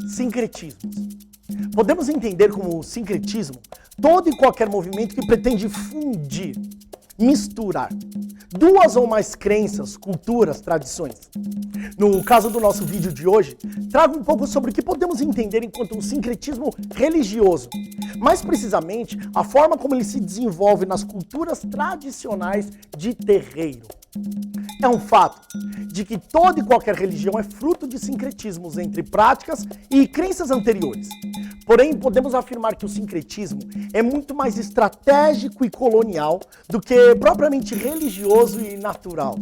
Sincretismos. Podemos entender como sincretismo todo e qualquer movimento que pretende fundir, misturar duas ou mais crenças, culturas, tradições. No caso do nosso vídeo de hoje, trago um pouco sobre o que podemos entender enquanto um sincretismo religioso. Mais precisamente, a forma como ele se desenvolve nas culturas tradicionais de terreiro. É um fato de que toda e qualquer religião é fruto de sincretismos entre práticas e crenças anteriores. Porém, podemos afirmar que o sincretismo é muito mais estratégico e colonial do que propriamente religioso e natural.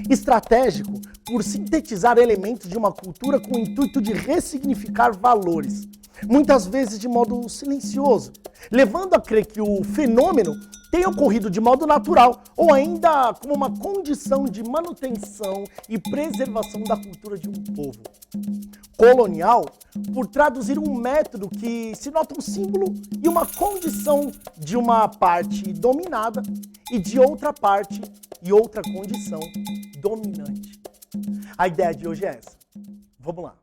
Estratégico por sintetizar elementos de uma cultura com o intuito de ressignificar valores, muitas vezes de modo silencioso, levando a crer que o fenômeno tenha ocorrido de modo natural ou ainda como uma condição de manutenção e preservação da cultura de um povo. Colonial, por traduzir um método que se nota um símbolo e uma condição de uma parte dominada e de outra parte e outra condição dominante. A ideia de hoje é essa. Vamos lá.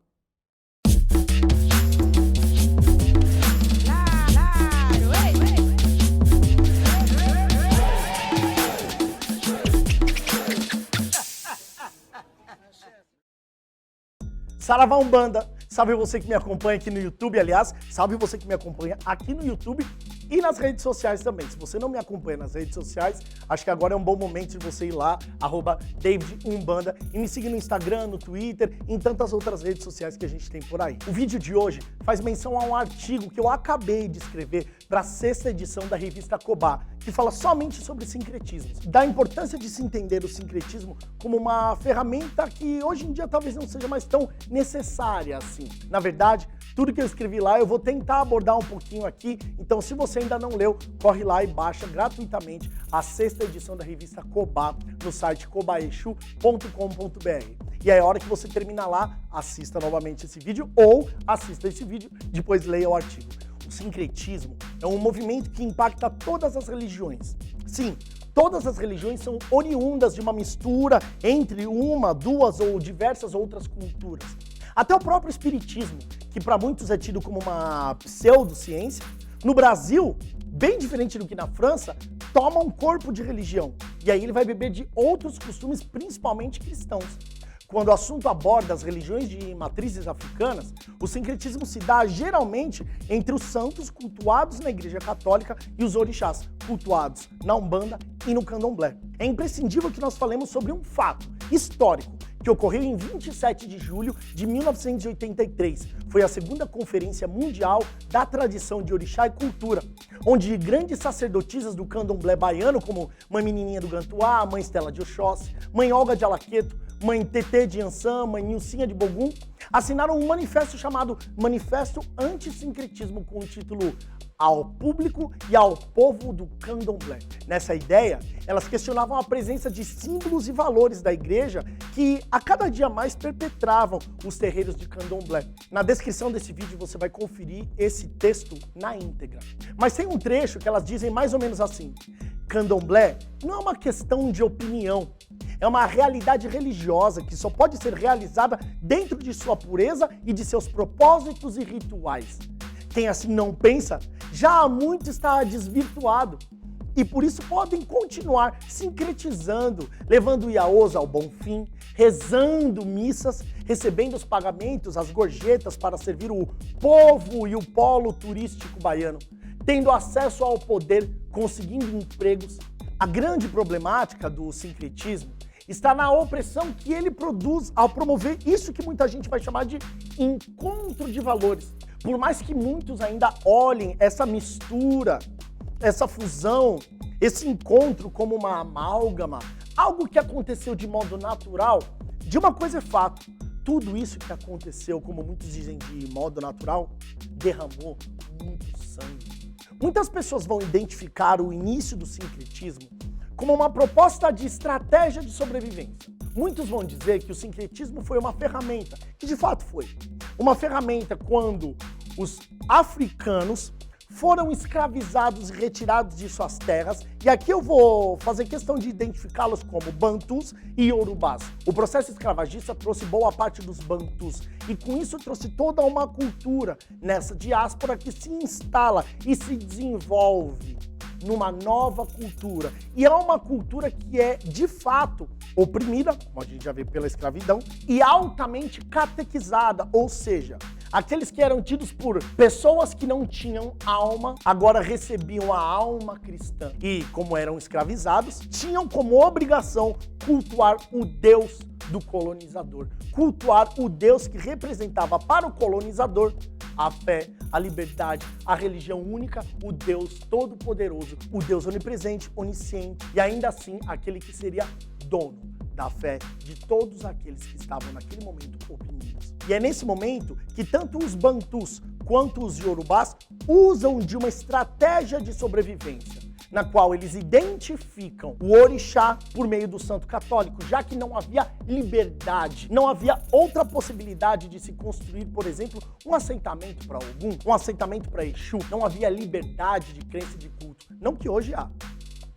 Saravá Umbanda, salve você que me acompanha aqui no YouTube, aliás, salve você que me acompanha aqui no YouTube e nas redes sociais também. Se você não me acompanha nas redes sociais, acho que agora é um bom momento de você ir lá, @DavidUmbanda, e me seguir no Instagram, no Twitter e em tantas outras redes sociais que a gente tem por aí. O vídeo de hoje faz menção a um artigo que eu acabei de escrever para a 6ª edição da revista Cobá, que fala somente sobre sincretismos, da importância de se entender o sincretismo como uma ferramenta que hoje em dia talvez não seja mais tão necessária assim. Na verdade, tudo que eu escrevi lá eu vou tentar abordar um pouquinho aqui, então se você ainda não leu, corre lá e baixa gratuitamente a 6ª edição da revista Cobá no site cobaexu.com.br. E aí, a hora que você terminar lá, assista novamente esse vídeo ou assista esse vídeo, depois leia o artigo. O sincretismo é um movimento que impacta todas as religiões. Sim, todas as religiões são oriundas de uma mistura entre uma, duas ou diversas outras culturas. Até o próprio espiritismo, que para muitos é tido como uma pseudociência, no Brasil, bem diferente do que na França, toma um corpo de religião. E aí ele vai beber de outros costumes, principalmente cristãos. Quando o assunto aborda as religiões de matrizes africanas, o sincretismo se dá geralmente entre os santos cultuados na Igreja Católica e os orixás cultuados na Umbanda e no Candomblé. É imprescindível que nós falemos sobre um fato histórico que ocorreu em 27 de julho de 1983. Foi a 2ª Conferência Mundial da Tradição de Orixá e Cultura, onde grandes sacerdotisas do candomblé baiano, como Mãe Menininha do Gantuá, Mãe Estela de Oxóssi, Mãe Olga de Alaqueto, Mãe Tetê de Ançã, Mãe Nilcinha de Bogum, assinaram um manifesto chamado Manifesto Anti-Sincretismo, com o título Ao Público e ao Povo do Candomblé. Nessa ideia, elas questionavam a presença de símbolos e valores da igreja que a cada dia mais perpetravam os terreiros de candomblé. Na descrição desse vídeo você vai conferir esse texto na íntegra. Mas tem um trecho que elas dizem mais ou menos assim: candomblé não é uma questão de opinião, é uma realidade religiosa que só pode ser realizada dentro de sua pureza e de seus propósitos e rituais. Quem assim não pensa, já há muito está desvirtuado. E por isso podem continuar sincretizando, levando o Iaôs ao bom fim, rezando missas, recebendo os pagamentos, as gorjetas para servir o povo e o polo turístico baiano, tendo acesso ao poder, conseguindo empregos. A grande problemática do sincretismo está na opressão que ele produz ao promover isso que muita gente vai chamar de encontro de valores. Por mais que muitos ainda olhem essa mistura, essa fusão, esse encontro como uma amálgama, algo que aconteceu de modo natural, de uma coisa é fato: tudo isso que aconteceu, como muitos dizem, de modo natural, derramou muito sangue. Muitas pessoas vão identificar o início do sincretismo como uma proposta de estratégia de sobrevivência. Muitos vão dizer que o sincretismo foi uma ferramenta, que de fato foi. Uma ferramenta quando os africanos foram escravizados e retirados de suas terras, e aqui eu vou fazer questão de identificá-los como Bantus e Yorubás. O processo escravagista trouxe boa parte dos Bantus, e com isso trouxe toda uma cultura nessa diáspora que se instala e se desenvolve numa nova cultura. E é uma cultura que é, de fato, oprimida, como a gente já vê pela escravidão, e altamente catequizada, ou seja, aqueles que eram tidos por pessoas que não tinham alma, agora recebiam a alma cristã. E, como eram escravizados, tinham como obrigação cultuar o Deus do colonizador. Cultuar o Deus que representava para o colonizador a fé, a liberdade, a religião única, o Deus todo-poderoso, o Deus onipresente, onisciente e ainda assim aquele que seria dono da fé de todos aqueles que estavam naquele momento oprimidos. E é nesse momento que tanto os Bantus quanto os Yorubás usam de uma estratégia de sobrevivência, na qual eles identificam o orixá por meio do santo católico, já que não havia liberdade, não havia outra possibilidade de se construir, por exemplo, um assentamento para Ogum, um assentamento para Exu, não havia liberdade de crença e de culto. Não que hoje há,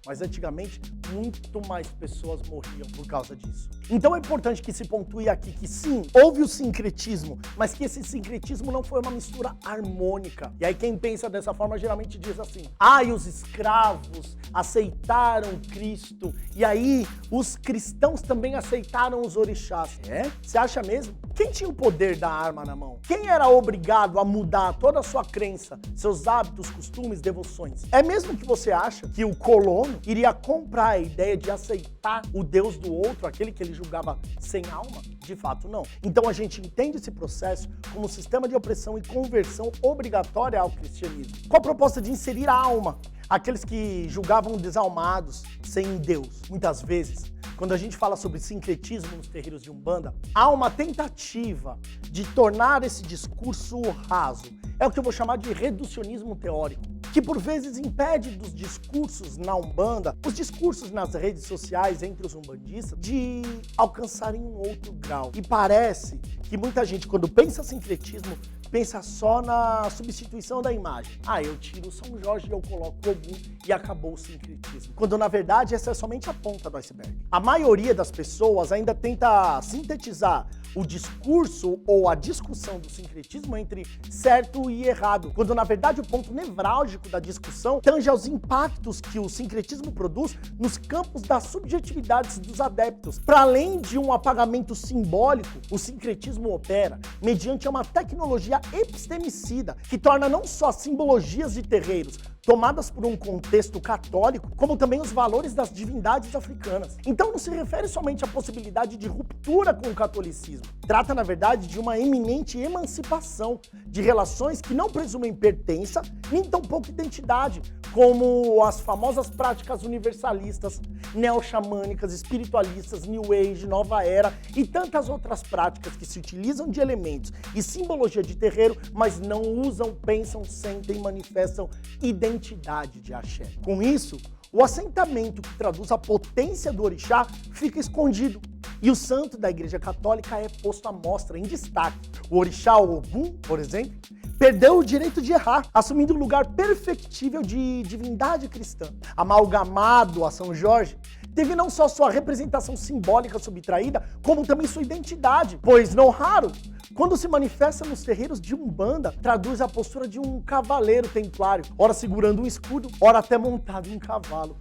mas antigamente muito mais pessoas morriam por causa disso. Então é importante que se pontue aqui que sim, houve o sincretismo, mas que esse sincretismo não foi uma mistura harmônica. E aí quem pensa dessa forma geralmente diz assim: e os escravos aceitaram Cristo, e aí os cristãos também aceitaram os orixás. Você acha mesmo? Quem tinha o poder da arma na mão? Quem era obrigado a mudar toda a sua crença, seus hábitos, costumes, devoções? É mesmo que você acha que o colono iria comprar a ideia de aceitar o Deus do outro, aquele que ele julgava sem alma? De fato, não. Então a gente entende esse processo como um sistema de opressão e conversão obrigatória ao cristianismo, com a proposta de inserir a alma, aqueles que julgavam desalmados, sem Deus. Muitas vezes, quando a gente fala sobre sincretismo nos terreiros de Umbanda, há uma tentativa de tornar esse discurso raso. É o que eu vou chamar de reducionismo teórico, que por vezes impede dos discursos na Umbanda, os discursos nas redes sociais entre os umbandistas, de alcançarem um outro grau. E parece que muita gente, quando pensa sincretismo, pensa só na substituição da imagem. Eu tiro o São Jorge e eu coloco o Ogum e acabou o sincretismo. Quando, na verdade, essa é somente a ponta do iceberg. A maioria das pessoas ainda tenta sintetizar o discurso ou a discussão do sincretismo entre certo e errado, quando, na verdade, o ponto nevrálgico da discussão tange aos impactos que o sincretismo produz nos campos das subjetividades dos adeptos. Para além de um apagamento simbólico, o sincretismo opera mediante uma tecnologia epistemicida que torna não só simbologias de terreiros tomadas por um contexto católico, como também os valores das divindades africanas. Então não se refere somente à possibilidade de ruptura com o catolicismo. Trata, na verdade, de uma eminente emancipação de relações que não presumem pertença, nem tampouco identidade, como as famosas práticas universalistas, neo-xamânicas, espiritualistas, New Age, Nova Era e tantas outras práticas que se utilizam de elementos e simbologia de terreiro, mas não usam, pensam, sentem e manifestam identidade de axé. Com isso, o assentamento que traduz a potência do orixá fica escondido e o santo da Igreja Católica é posto à mostra, em destaque. O orixá Ogum, por exemplo, perdeu o direito de errar, assumindo o lugar perfectível de divindade cristã. Amalgamado a São Jorge, teve não só sua representação simbólica subtraída, como também sua identidade, pois, não raro, quando se manifesta nos terreiros de Umbanda, traduz a postura de um cavaleiro templário, ora segurando um escudo, ora até montado em um cavalo.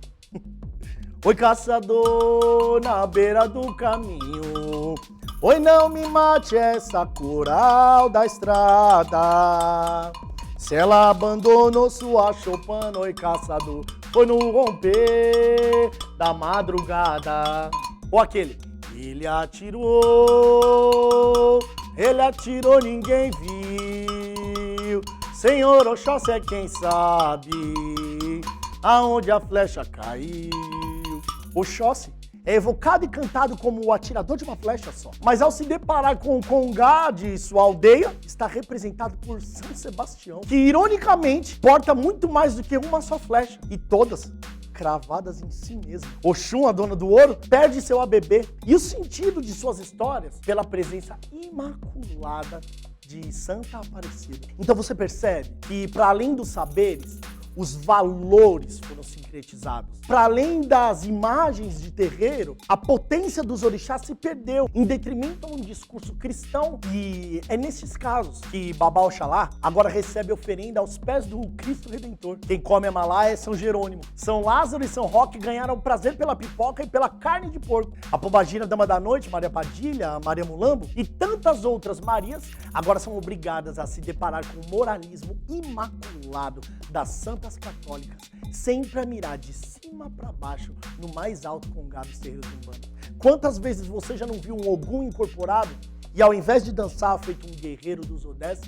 Oi, caçador, na beira do caminho, oi, não me mate essa coral da estrada. Se ela abandonou sua choupana, oi, caçador, foi no romper da madrugada. Ou aquele: ele atirou, ninguém viu. Senhor Oxóssi é quem sabe aonde a flecha caiu. Oxóssi é evocado e cantado como o atirador de uma flecha só. Mas ao se deparar com o Congá de sua aldeia, está representado por São Sebastião, que ironicamente porta muito mais do que uma só flecha, e todas cravadas em si mesmo. Oxum, a dona do ouro, perde seu ABB e o sentido de suas histórias pela presença imaculada de Santa Aparecida. Então você percebe que, para além dos saberes, os valores foram sincretizados. Para além das imagens de terreiro, a potência dos orixás se perdeu em detrimento a um discurso cristão. E é nesses casos que Babá Oxalá agora recebe oferenda aos pés do Cristo Redentor. Quem come a malá é São Jerônimo. São Lázaro e São Roque ganharam prazer pela pipoca e pela carne de porco. A Pombagira, Dama da Noite, Maria Padilha, Maria Mulambo e tantas outras Marias agora são obrigadas a se deparar com o moralismo imaculado das santas católicas, sempre a mirar de cima para baixo no mais alto congado dos terreiros de Umbanda. Quantas vezes você já não viu um Ogum incorporado e ao invés de dançar feito um guerreiro dos Odés,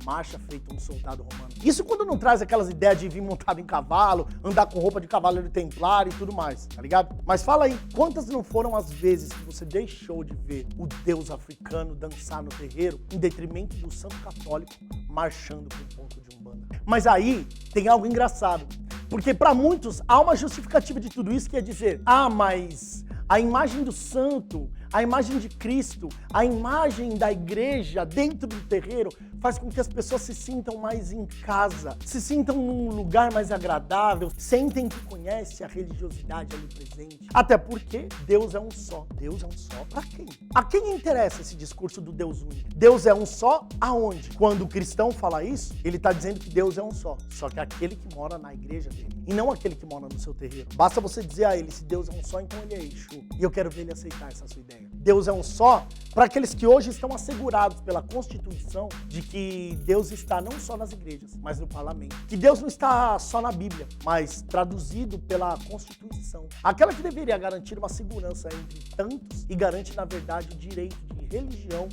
marcha feito um soldado romano? Isso quando não traz aquelas ideias de vir montado em cavalo, andar com roupa de cavaleiro templário e tudo mais, tá ligado? Mas fala aí, quantas não foram as vezes que você deixou de ver o deus africano dançar no terreiro em detrimento do santo católico marchando para um ponto de Umbanda? Mas aí tem algo engraçado, porque para muitos há uma justificativa de tudo isso, que é dizer: ah, mas a imagem do santo, a imagem de Cristo, a imagem da igreja dentro do terreiro faz com que as pessoas se sintam mais em casa, se sintam num lugar mais agradável, sentem que conhecem a religiosidade ali presente. Até porque Deus é um só. Deus é um só para quem? A quem interessa esse discurso do Deus único? Deus é um só aonde? Quando o cristão fala isso, ele está dizendo que Deus é um só. Só que aquele que mora na igreja dele, e não aquele que mora no seu terreiro. Basta você dizer a ele, se Deus é um só, então ele é Exu. E eu quero ver ele aceitar essa sua ideia. Deus é um só para aqueles que hoje estão assegurados pela Constituição de que Deus está não só nas igrejas, mas no parlamento. Que Deus não está só na Bíblia, mas traduzido pela Constituição. Aquela que deveria garantir uma segurança entre tantos e garante, na verdade, o direito de religião,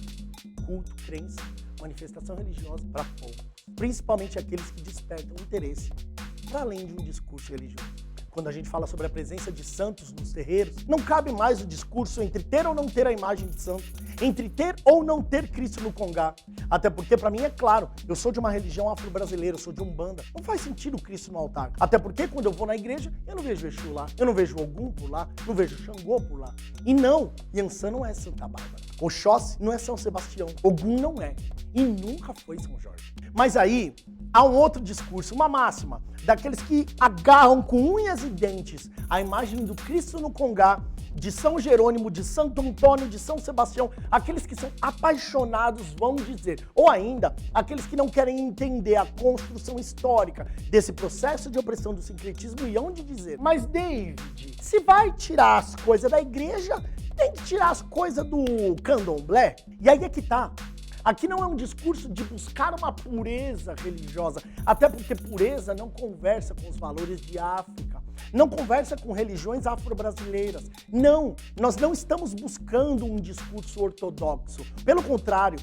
culto, crença, manifestação religiosa para poucos. Principalmente aqueles que despertam interesse para além de um discurso religioso. Quando a gente fala sobre a presença de santos nos terreiros, não cabe mais o discurso entre ter ou não ter a imagem de santo, entre ter ou não ter Cristo no congá. Até porque, para mim, é claro, eu sou de uma religião afro-brasileira, eu sou de Umbanda. Não faz sentido o Cristo no altar. Até porque, quando eu vou na igreja, eu não vejo Exu lá, eu não vejo Ogum por lá, não vejo Xangô por lá. E não, Yansan não é Santa Bárbara. Oxóssi não é São Sebastião. Ogum não é. E nunca foi São Jorge. Mas aí, há um outro discurso, uma máxima, daqueles que agarram com unhas e dentes a imagem do Cristo no congá, de São Jerônimo, de Santo Antônio, de São Sebastião, aqueles que são apaixonados vão dizer, ou ainda, aqueles que não querem entender a construção histórica desse processo de opressão do sincretismo e hão de dizer: mas David, se vai tirar as coisas da igreja, tem que tirar as coisas do candomblé? E aí é que tá. Aqui não é um discurso de buscar uma pureza religiosa, até porque pureza não conversa com os valores de África, não conversa com religiões afro-brasileiras. Não, nós não estamos buscando um discurso ortodoxo. Pelo contrário,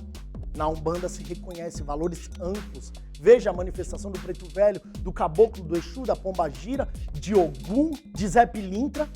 na Umbanda se reconhece valores amplos. Veja a manifestação do Preto Velho, do Caboclo, do Exu, da Pombagira, de Ogum, de Zé Pilintra,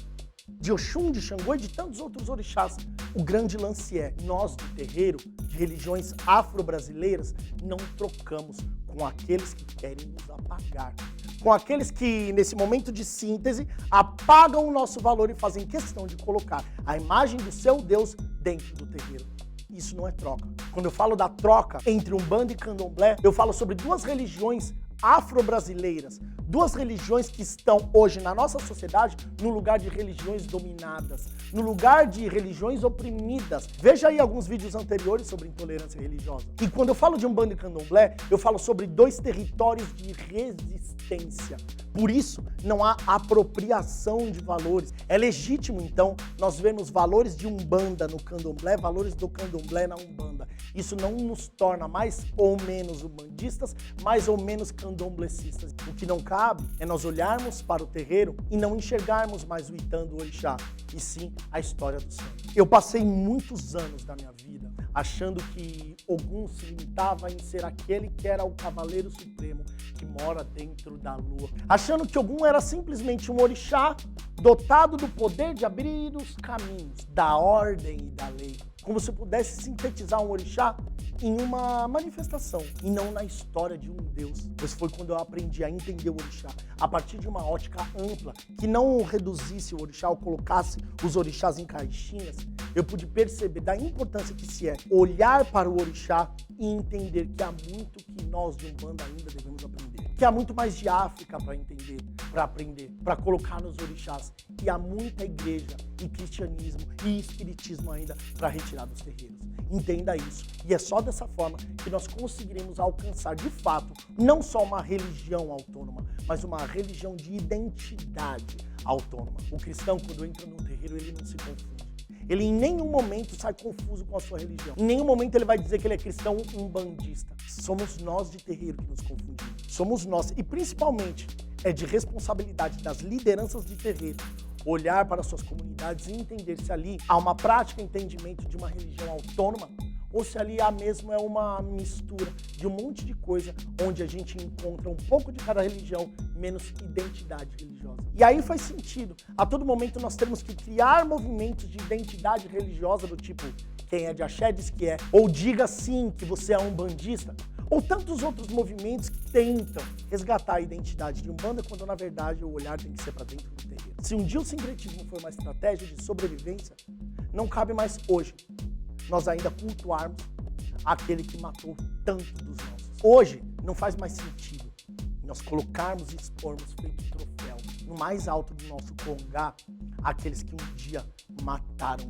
de Oxum, de Xangô e de tantos outros orixás. O grande lance é, nós do terreiro, de religiões afro-brasileiras, não trocamos com aqueles que querem nos apagar. Com aqueles que, nesse momento de síntese, apagam o nosso valor e fazem questão de colocar a imagem do seu Deus dentro do terreiro. Isso não é troca. Quando eu falo da troca entre Umbanda e Candomblé, eu falo sobre duas religiões afro-brasileiras, duas religiões que estão hoje na nossa sociedade no lugar de religiões dominadas, no lugar de religiões oprimidas. Veja aí alguns vídeos anteriores sobre intolerância religiosa. E quando eu falo de Umbanda e Candomblé, eu falo sobre dois territórios de resistência. Por isso, não há apropriação de valores. É legítimo, então, nós vermos valores de Umbanda no Candomblé, valores do Candomblé na Umbanda. Isso não nos torna mais ou menos umbandistas, mais ou menos candomblecistas. O que não cabe é nós olharmos para o terreiro e não enxergarmos mais o Itã do Orixá, e sim a história do santo. Eu passei muitos anos da minha vida achando que Ogum se limitava em ser aquele que era o Cavaleiro Supremo que mora dentro da lua. Achando que Ogum era simplesmente um orixá dotado do poder de abrir os caminhos, da ordem e da lei. Como se eu pudesse sintetizar um orixá em uma manifestação e não na história de um Deus. Pois foi quando eu aprendi a entender o orixá a partir de uma ótica ampla, que não reduzisse o orixá ou colocasse os orixás em caixinhas. Eu pude perceber da importância que se é olhar para o orixá e entender que há muito que nós de Umbanda ainda devemos aprender. Que há muito mais de África para entender, para aprender, para colocar nos orixás. E há muita igreja e cristianismo e espiritismo ainda para retirar dos terreiros. Entenda isso. E é só dessa forma que nós conseguiremos alcançar, de fato, não só uma religião autônoma, mas uma religião de identidade autônoma. O cristão, quando entra num terreiro, ele não se confunde. Ele em nenhum momento sai confuso com a sua religião. Em nenhum momento ele vai dizer que ele é cristão umbandista. Somos nós de terreiro que nos confundimos. Somos nós. E principalmente é de responsabilidade das lideranças de terreiro olhar para suas comunidades e entender se ali há uma prática e entendimento de uma religião autônoma ou se ali há mesmo é uma mistura de um monte de coisa onde a gente encontra um pouco de cada religião, menos identidade religiosa. E aí faz sentido. A todo momento nós temos que criar movimentos de identidade religiosa do tipo, quem é de axé diz que é, ou diga sim que você é umbandista, ou tantos outros movimentos que tentam resgatar a identidade de Umbanda, quando na verdade o olhar tem que ser para dentro do terreiro. Se um dia o sincretismo foi uma estratégia de sobrevivência, não cabe mais hoje nós ainda cultuarmos aquele que matou tanto dos nossos. Hoje não faz mais sentido nós colocarmos e expormos feito troféu no mais alto do nosso congá aqueles que um dia mataram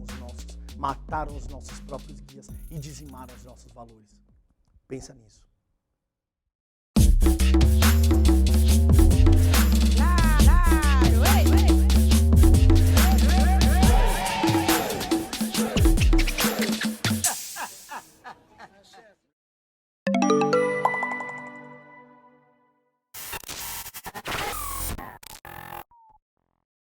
os nossos próprios guias e dizimaram os nossos valores. Pensa nisso.